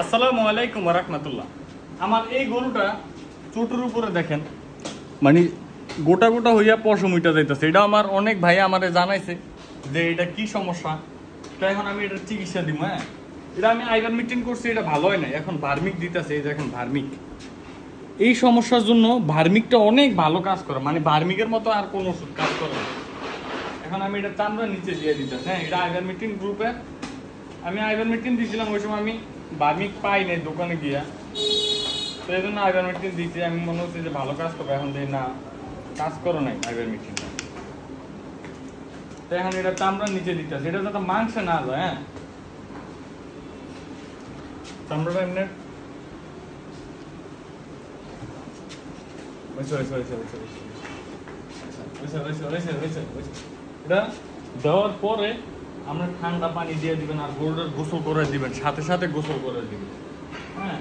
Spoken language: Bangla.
আসসালামু আলাইকুম ওয়া রাহমাতুল্লাহ। আমার এই গরুটা চোটের উপরে দেখেন, মানে গোটা গোটা হইয়া পশম উইটা যাইতেছে। এটা আমার অনেক ভাই আমারে জানাইছে যে এটা কি সমস্যা, তো এখন আমি এটার চিকিৎসা দিব। হ্যাঁ, এটা আমি আইভার মিটিং করছি, এটা ভালো হয় না, এখন ভার্মিক দিতেছে। এই দেখেন ভার্মিক, এই সমস্যার জন্য ভার্মিকটা অনেক ভালো কাজ করে, মানে ভার্মিকের মতো আর কোনো ওষুধ কাজ করে না। এখন আমি এটা চামড়া নিচে দিয়ে দিতেছি। হ্যাঁ, এটা আইভার মিটিং গ্রুপে আমি আইভার মিটিং দিয়েছিলাম, ওই সময় আমি ভার্মিক পাই নাই দোকানে গিয়া, তো এই জন্য আইভার মিটিং দিয়েছি। আমি মনে হচ্ছে যে ভালো কাজ করবে, এখন দেখি না কাজ করো নাই আইভার মিটিংটা। তো এখন এটা চামড়ার নিচে দিতেছে, এটা যাতে মাংস না যায়। হ্যাঁ, চামড়াটা এমনি এটা দেওয়ার পরে আমরা ঠান্ডা পানি দিয়ে দিবেন আর গরুটার গোসল করে দিবেন, সাথে সাথে গোসল করে দিবেন। হ্যাঁ,